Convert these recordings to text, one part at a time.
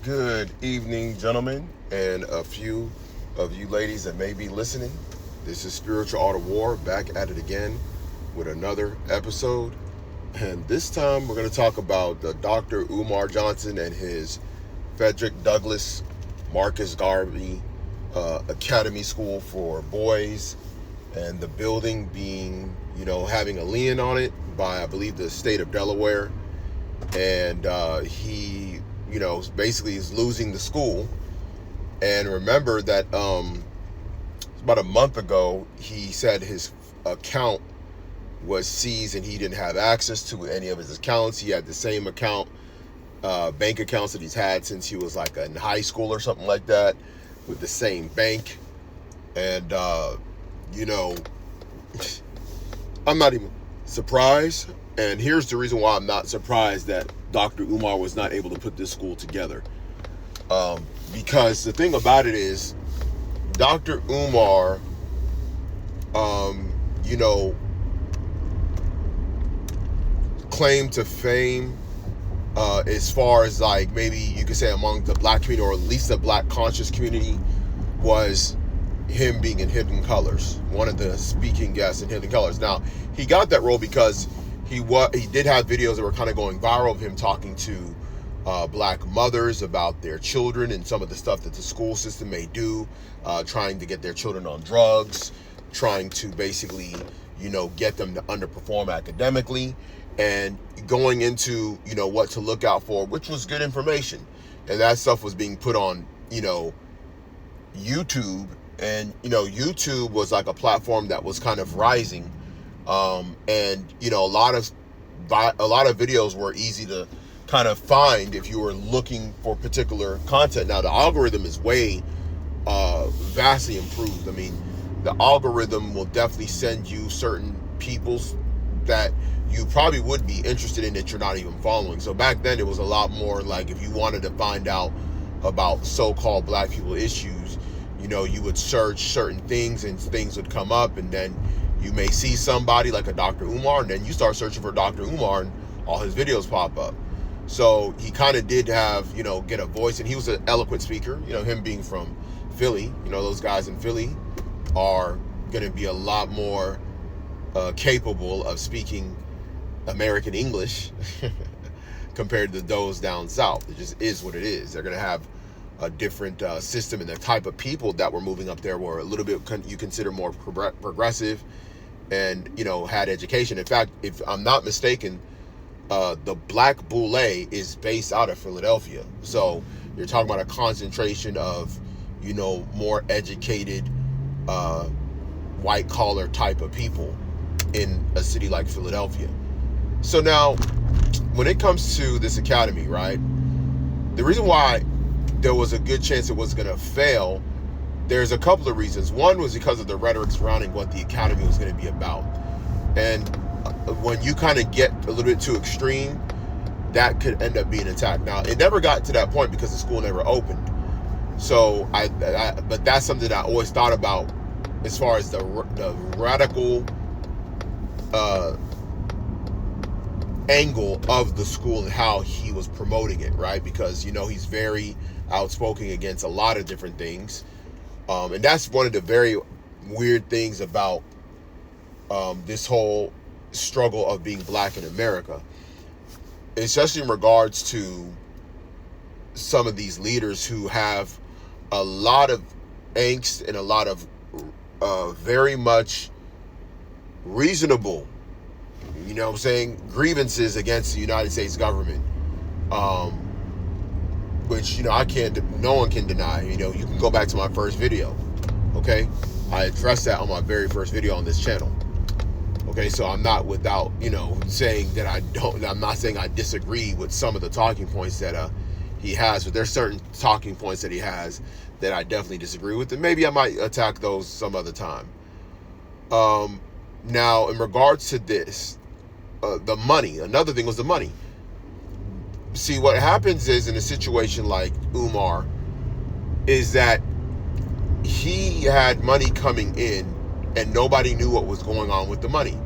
Good evening, gentlemen, and a few of you ladies that may be listening. This is Spiritual Art of War, back at it again with another episode. And this time we're going to talk about Dr. Umar Johnson and his Frederick Douglass Marcus Garvey Academy School for Boys, and the building being, having a lien on it by, I believe, the state of Delaware. And he basically is losing the school. And remember that about a month ago, he said his account was seized and he didn't have access to any of his accounts. He had the same account, bank accounts that he's had since he was like in high school or something like that, with the same bank. And, I'm not even surprised. And here's the reason why I'm not surprised that Dr. Umar was not able to put this school together. Because the thing about it is, Dr. Umar, claimed to fame as far as like maybe you could say among the black community, or at least the black conscious community, was him being in Hidden Colors, one of the speaking guests in Hidden Colors. Now, he got that role because he did have videos that were kind of going viral of him talking to black mothers about their children and some of the stuff that the school system may do, trying to get their children on drugs, trying to basically, get them to underperform academically, and going into, what to look out for, which was good information. And that stuff was being put on, YouTube. And, YouTube was like a platform that was kind of rising. And, a lot of videos were easy to kind of find if you were looking for particular content. Now, the algorithm is way vastly improved. I mean, the algorithm will definitely send you certain peoples that you probably would be interested in that you're not even following. So back then it was a lot more like if you wanted to find out about so-called black people issues, you would search certain things and things would come up, and then you may see somebody like a Dr. Umar, and then you start searching for Dr. Umar and all his videos pop up. So he kind of did have, get a voice, and he was an eloquent speaker, him being from Philly. Those guys in Philly are going to be a lot more capable of speaking American English compared to those down south. It just is what it is. They're going to have a different system, and the type of people that were moving up there were a little bit you consider more progressive and had education. In fact, if I'm not mistaken, the Black Boule is based out of Philadelphia. So you're talking about a concentration of more educated white collar type of people in a city like Philadelphia. So now when it comes to this academy, right, the reason why there was a good chance it was going to fail, there's a couple of reasons. One was because of the rhetoric surrounding what the academy was going to be about. And when you kind of get a little bit too extreme, that could end up being attacked. Now, it never got to that point because the school never opened. So but that's something I always thought about as far as the radical angle of the school and how he was promoting it, right? Because he's very outspoken against a lot of different things, and that's one of the very weird things about this whole struggle of being black in America, especially in regards to some of these leaders who have a lot of angst and a lot of very much reasonable, grievances against the United States government, which, no one can deny. You can go back to my first video, okay? I addressed that on my very first video on this channel, okay? So I'm not without, saying that I'm not saying I disagree with some of the talking points that he has, but there's certain talking points that he has that I definitely disagree with, and maybe I might attack those some other time. Now, in regards to this, the money, another thing was the money. See, what happens is in a situation like Umar is that he had money coming in and nobody knew what was going on with the money.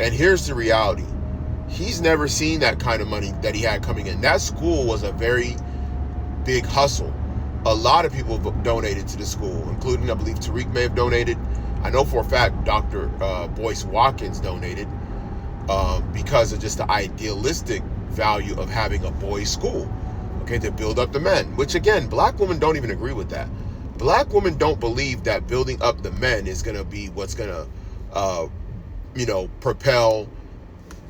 And here's the reality. He's never seen that kind of money that he had coming in. That school was a very big hustle. A lot of people donated to the school, including, I believe, Tariq may have donated. I know for a fact Dr. Boyce Watkins donated because of just the idealistic value of having a boys' school, okay, to build up the men, which, again, black women don't even agree with that. Black women don't believe that building up the men is going to be what's going to, propel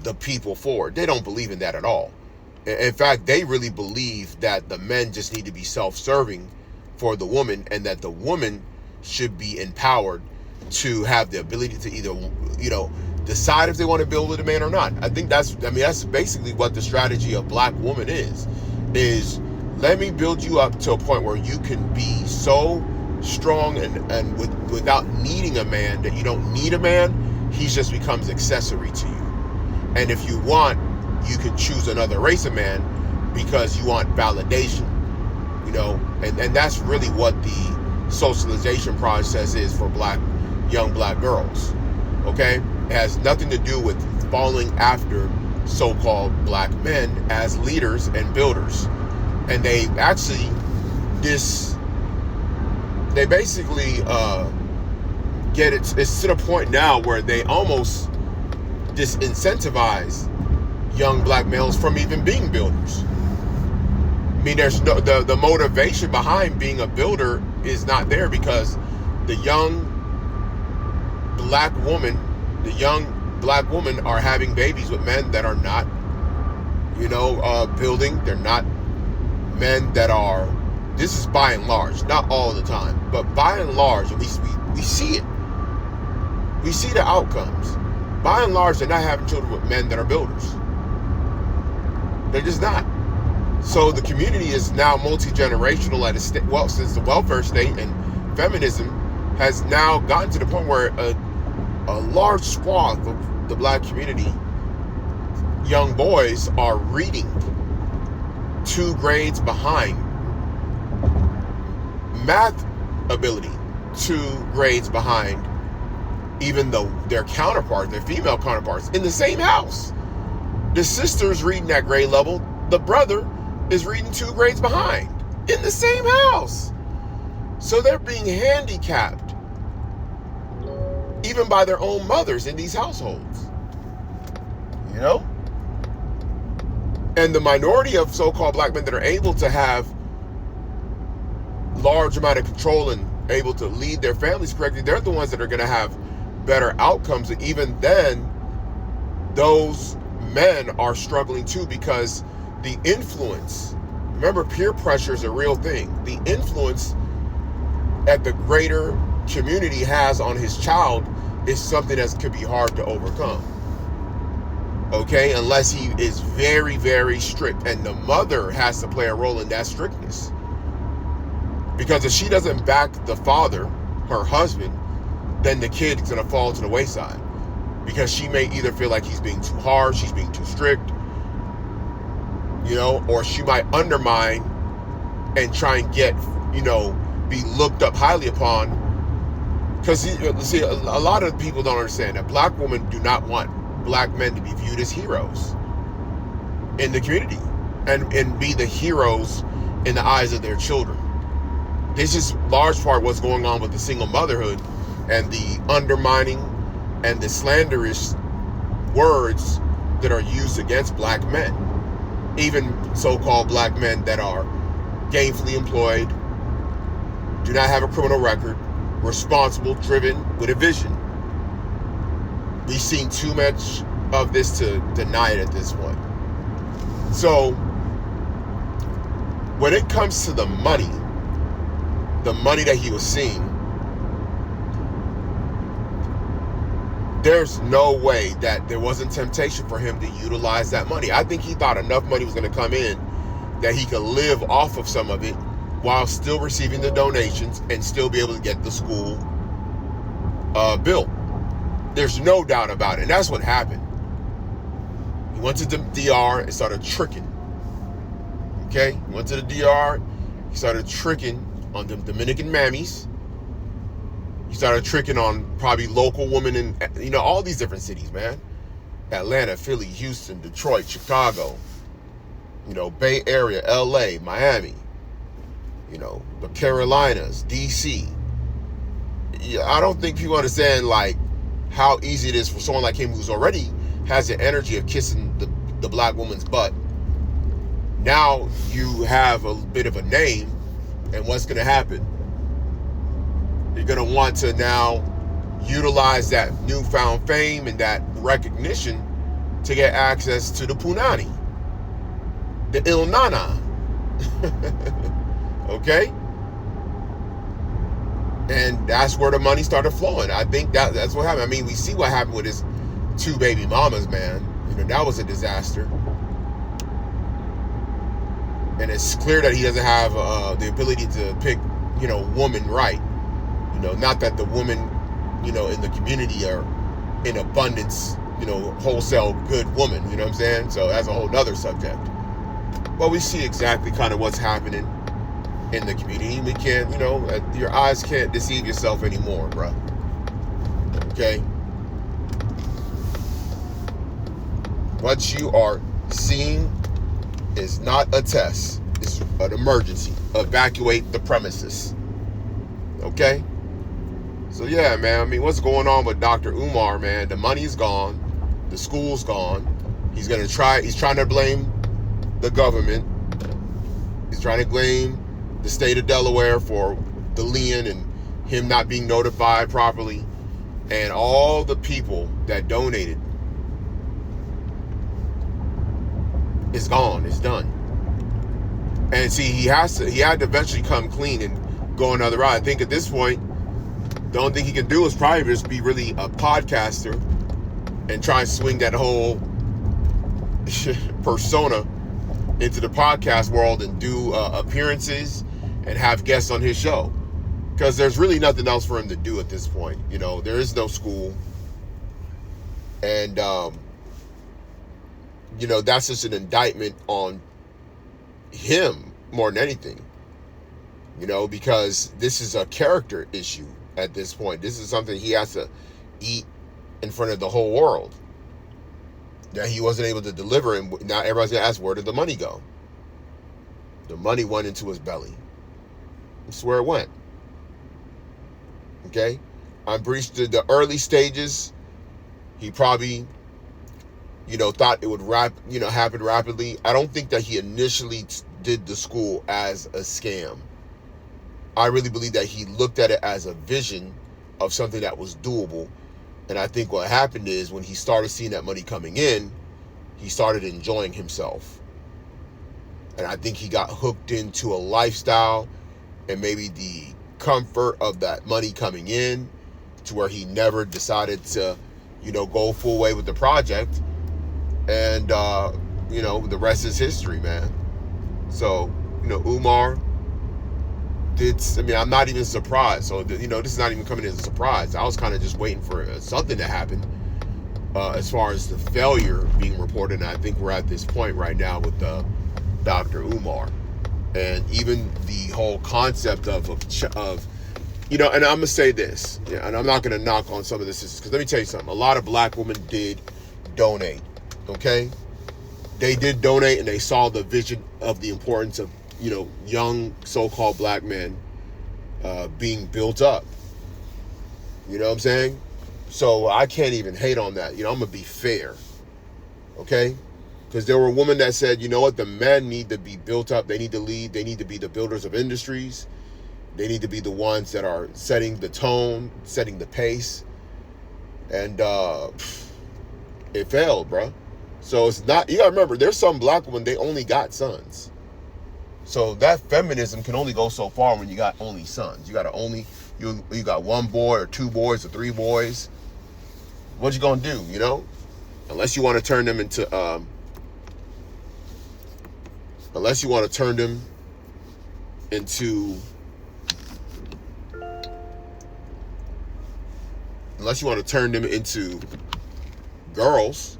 the people forward. They don't believe in that at all. In fact, they really believe that the men just need to be self-serving for the woman, and that the woman should be empowered to have the ability to either, decide if they want to build with a man or not. I think that's basically what the strategy of black woman is let me build you up to a point where you can be so strong and without needing a man, that you don't need a man. He just becomes accessory to you. And if you want, you can choose another race of man because you want validation, and that's really what the socialization process is for young black girls. Okay, it has nothing to do with falling after so-called black men as leaders and builders. And they actually they basically get it's to the point now where they almost disincentivize young black males from even being builders. I mean, there's no the motivation behind being a builder is not there, because the young black women are having babies with men that are not, building. They're not men that are. This is by and large, not all the time, but by and large, we see it. We see the outcomes. By and large, they're not having children with men that are builders. They're just not. So the community is now multi-generational at a state. Well, since the welfare state and feminism has now gotten to the point where a large swath of the black community, young boys, are reading 2 grades behind. Math ability 2 grades behind even though their counterparts, their female counterparts in the same house. The sister's reading at grade level, the brother is reading 2 grades behind in the same house. So they're being handicapped even by their own mothers in these households. And the minority of so-called black men that are able to have large amount of control and able to lead their families correctly, they're the ones that are going to have better outcomes. And even then, those men are struggling too, because the influence, remember, peer pressure is a real thing. The influence that the greater community has on his child is something that could be hard to overcome. Okay, unless he is very, very strict, and the mother has to play a role in that strictness. Because if she doesn't back the father, her husband, then the kid is going to fall to the wayside. Because she may either feel like he's being too hard, she's being too strict, or she might undermine and try and get, be looked up highly upon. Because, see, a lot of people don't understand that black women do not want black men to be viewed as heroes in the community and be the heroes in the eyes of their children. This is large part what's going on with the single motherhood and the undermining and the slanderous words that are used against black men, even so-called black men that are gainfully employed, do not have a criminal record, responsible, driven, with a vision. We've seen too much of this to deny it at this point. So when it comes to the money that he was seeing, there's no way that there wasn't temptation for him to utilize that money. I think he thought enough money was going to come in that he could live off of some of it while still receiving the donations and still be able to get the school built. There's no doubt about it. And that's what happened. He went to the DR and started tricking. Okay? He went to the DR. He started tricking on the Dominican mammies. He started tricking on probably local women in, all these different cities, man. Atlanta, Philly, Houston, Detroit, Chicago, Bay Area, LA, Miami. the Carolinas, DC. Yeah, I don't think people understand like how easy it is for someone like him who's already has the energy of kissing the black woman's butt. Now you have a bit of a name, and what's going to happen? You're going to want to now utilize that newfound fame and that recognition to get access to the punani, the ilnana. Okay? And that's where the money started flowing. I think that's what happened. I mean, we see what happened with his 2 baby mamas, man. That was a disaster. And it's clear that he doesn't have the ability to pick, woman right. Not that the women, in the community are in abundance, wholesale good woman, you know what I'm saying? So that's a whole nother subject. But we see exactly kind of what's happening in the community. We can't, your eyes can't deceive yourself anymore, bro. Okay? What you are seeing is not a test. It's an emergency. Evacuate the premises. Okay? So yeah, man, I mean, what's going on with Dr. Umar, man? The money's gone. The school's gone. He's trying to blame the government. He's trying to blame the state of Delaware for the lien and him not being notified properly. And all the people that donated is gone. It's done. And see, he had to eventually come clean and go another route. I think at this point, the only thing he can do is probably just be really a podcaster and try and swing that whole persona into the podcast world and do appearances and have guests on his show. Because there's really nothing else for him to do at this point. There is no school. And, that's just an indictment on him more than anything. Because this is a character issue at this point. This is something he has to eat in front of the whole world that he wasn't able to deliver. And now everybody's going to ask, where did the money go? The money went into his belly. That's where it went. Okay? I'm pretty sure the early stages, he probably, thought it would happen rapidly. I don't think that he initially did the school as a scam. I really believe that he looked at it as a vision of something that was doable. And I think what happened is when he started seeing that money coming in, he started enjoying himself. And I think he got hooked into a lifestyle and maybe the comfort of that money coming in to where he never decided to, go full way with the project. And, the rest is history, man. So, Umar I'm not even surprised. So, this is not even coming as a surprise. I was kind of just waiting for something to happen as far as the failure being reported. And I think we're at this point right now with Dr. Umar. And even the whole concept of and I'm going to say this, and I'm not going to knock on some of this, because let me tell you something. A lot of black women did donate, okay? They did donate, and they saw the vision of the importance of, young so-called black men being built up. You know what I'm saying? So I can't even hate on that. I'm going to be fair, okay? Because there were women that said, the men need to be built up. They need to lead. They need to be the builders of industries. They need to be the ones that are setting the tone, setting the pace. And it failed, bro. So it's not, you got to remember, there's some black women, they only got sons. So that feminism can only go so far when you got only sons. You got to only, you got one boy or 2 boys or 3 boys. What you going to do, Unless you want to turn them into, unless you want to turn them into girls,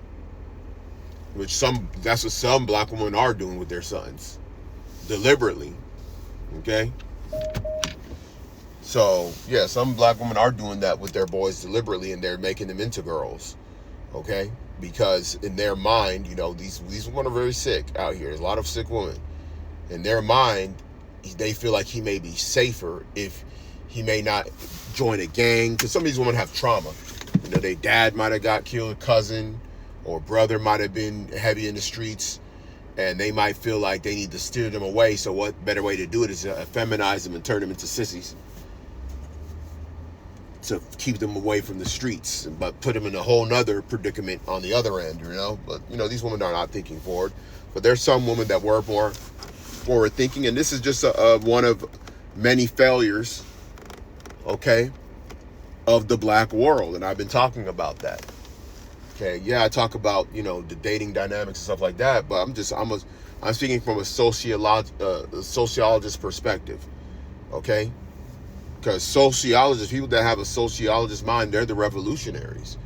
which that's what some black women are doing with their sons, deliberately. Okay? So, yeah, some black women are doing that with their boys deliberately, and they're making them into girls. Okay? Because in their mind, these women are very sick out here. There's a lot of sick women. In their mind, they feel like he may be safer if he may not join a gang, because some of these women have trauma. You know, their dad might have got killed, cousin or brother might have been heavy in the streets, and they might feel like they need to steer them away. So what better way to do it is to feminize them and turn them into sissies to keep them away from the streets, but put them in a whole nother predicament on the other end, you know. But, you know, these women are not thinking forward. But there's some women that were more forward thinking, and this is just one of many failures, okay, of the black world. And I've been talking about that. Okay, yeah, I talk about, you know, the dating dynamics and stuff like that, but I'm speaking from a sociologist perspective, okay? Because sociologists, people that have a sociologist mind, they're the revolutionaries.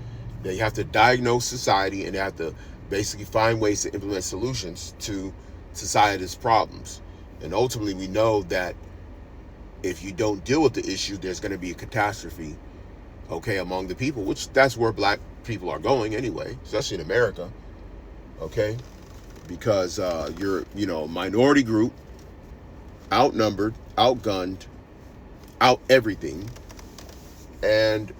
They have to diagnose society, and they have to basically find ways to implement solutions to society's problems. And ultimately, we know that if you don't deal with the issue, there's going to be a catastrophe, okay, among the people, which that's where black people are going anyway, especially in America, okay? Because you're, you know, a minority group, outnumbered, outgunned, out everything, and,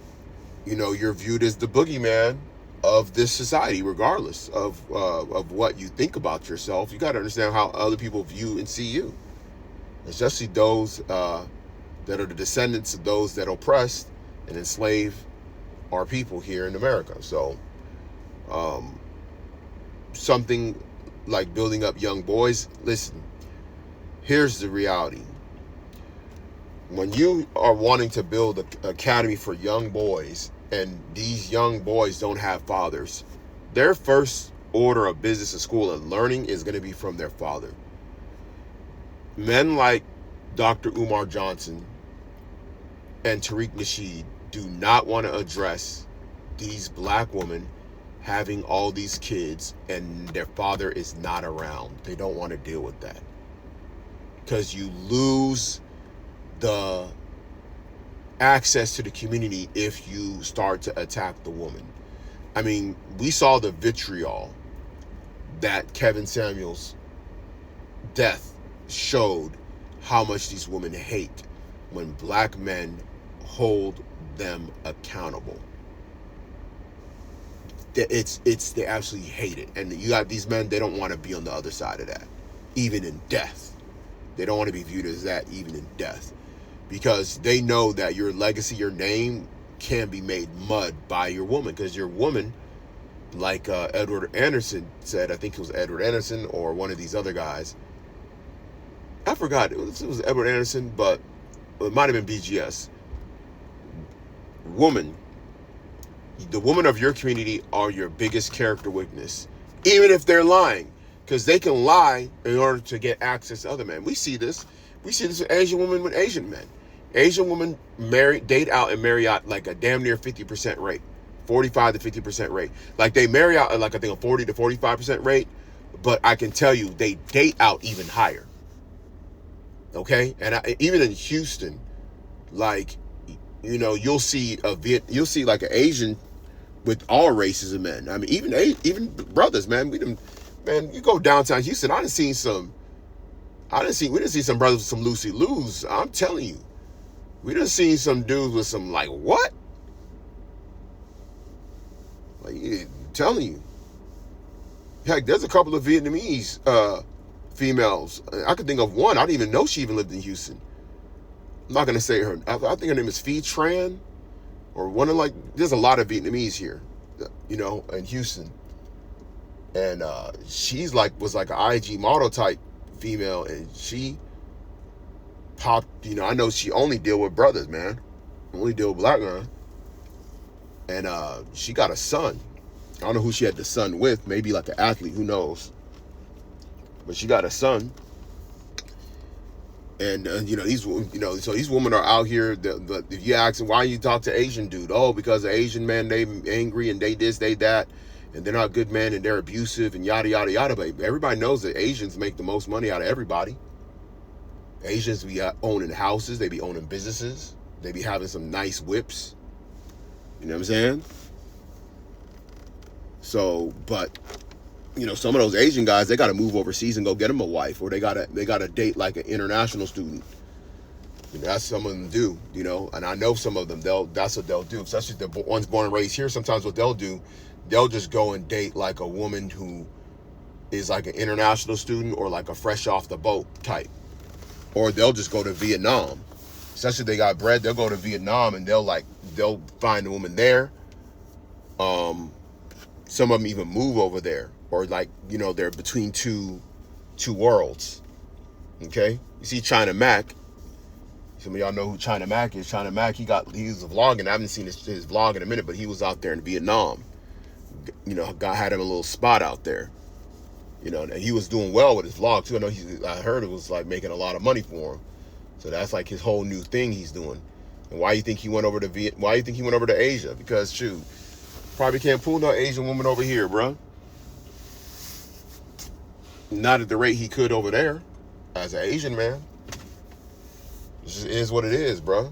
you know, you're viewed as the boogeyman of this society, regardless of what you think about yourself. You got to understand how other people view and see you, especially those that are the descendants of those that oppressed and enslaved our people here in America. So something like building up young boys, listen, here's the reality. When you are wanting to build an academy for young boys, and these young boys don't have fathers, their first order of business in school and learning is going to be from their father. Men like Dr. Umar Johnson and Tariq Nasheed do not want to address these black women having all these kids and their father is not around. They don't want to deal with that, because you lose the access to the community if you start to attack the woman. I mean, we saw the vitriol that Kevin Samuels' death showed, how much these women hate when black men hold them accountable. They absolutely hate it. And you got these men, they don't want to be on the other side of that, even in death. They don't want to be viewed as that, even in death, because they know that your legacy, your name can be made mud by your woman, because your woman, like Edward Anderson said, I think it was Edward Anderson or one of these other guys, I forgot, it was Edward Anderson, but it might have been BGS. Woman, the woman of your community are your biggest character weakness, even if they're lying, because they can lie in order to get access to other men. We see this with Asian women with Asian men. Asian women date out and marry out like a damn near 50% rate, 45 to 50% rate. Like they marry out at like, I think, a 40 to 45% rate, but I can tell you they date out even higher. Okay, and even in Houston, like, you know, you'll see like an Asian with all races of men. I mean, even brothers, man. You go downtown Houston. We didn't see some brothers with some Lucy Lou's. I'm telling you, we done seen some dudes with some, like, what? Like, I'm telling you. Heck, there's a couple of Vietnamese females. I could think of one. I didn't even know she even lived in Houston. I'm not gonna say her. I think her name is Phi Tran, or one of, like, there's a lot of Vietnamese here, you know, in Houston. And she's was like an IG model type female, and she popped, you know, I know she only deal with brothers, man. Only deal with black men. And she got a son. I don't know who she had the son with, maybe like an athlete, who knows. But she got a son. And you know, so these women are out here. If you ask them, why you talk to Asian dude? Oh, because the Asian men, they angry and they this, they that, and they're not good men and they're abusive and yada yada yada. But everybody knows that Asians make the most money out of everybody. Asians be owning houses, they be owning businesses, they be having some nice whips. You know what I'm saying? So, but some of those Asian guys, they got to move overseas and go get them a wife, or they gotta date like an international student. That's some of them do, and I know some of them, that's what they'll do, especially the ones born and raised here. Sometimes what they'll do, they'll just go and date like a woman who is like an international student or like a fresh off the boat type. Or they'll just go to Vietnam. Especially if they got bread, they'll go to Vietnam and they'll find a woman there. Some of them even move over there, or like, they're between two worlds. Okay? You see China Mac. Some of y'all know who China Mac is. China Mac, he was vlogging. I haven't seen his vlog in a minute, but he was out there in Vietnam. God had him a little spot out there. And he was doing well with his vlog too. I heard it was like making a lot of money for him. So that's like his whole new thing he's doing. And why you think he went over to Asia? Because shoot, probably can't pull no Asian woman over here, bro. Not at the rate he could over there as an Asian man. It just is what it is, bro.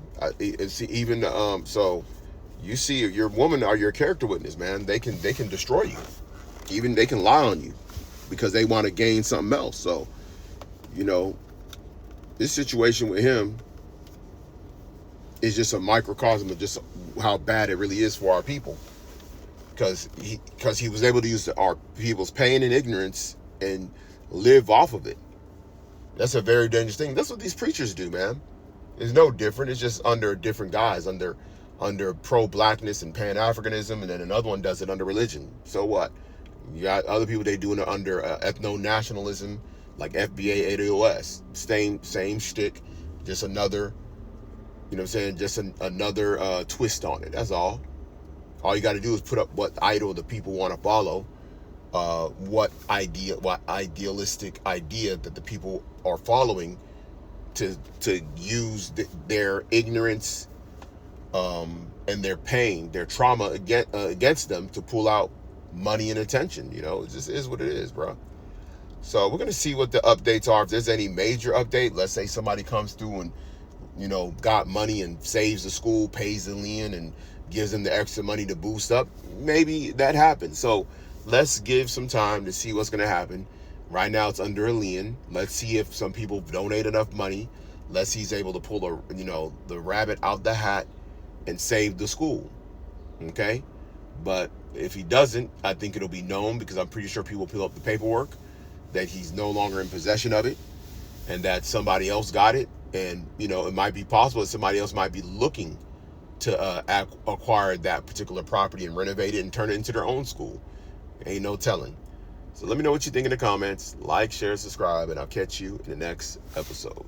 So you see, your woman are your character witness, man. They can destroy you. Even they can lie on you because they want to gain something else. So, this situation with him is just a microcosm of just how bad it really is for our people. Because he was able to use our people's pain and ignorance and live off of it. That's a very dangerous thing. That's what these preachers do, man. It's no different. It's just under different guys, under pro-blackness and pan-Africanism, and then another one does it under religion. So what? You got other people, they doing it under ethno-nationalism, like FBA, ADOS. Same shtick, just another, another twist on it. That's all. All you got to do is put up what idol the people want to follow, what idealistic idea that the people are following to use their ignorance and their pain, their trauma against them to pull out money and attention. It just is what it is, bro. So we're going to see what the updates are. If there's any major update, let's say somebody comes through and, got money and saves the school, pays the lien, and gives them the extra money to boost up, maybe that happens. So let's give some time to see what's going to happen. Right now it's under a lien. Let's see if some people donate enough money. Let's see he's able to pull the rabbit out the hat and save the school. Okay? But if he doesn't, I think it'll be known, because I'm pretty sure people will fill up the paperwork that he's no longer in possession of it and that somebody else got it. And, it might be possible that somebody else might be looking to acquire that particular property and renovate it and turn it into their own school. Ain't no telling. So let me know what you think in the comments. Like, share, subscribe, and I'll catch you in the next episode.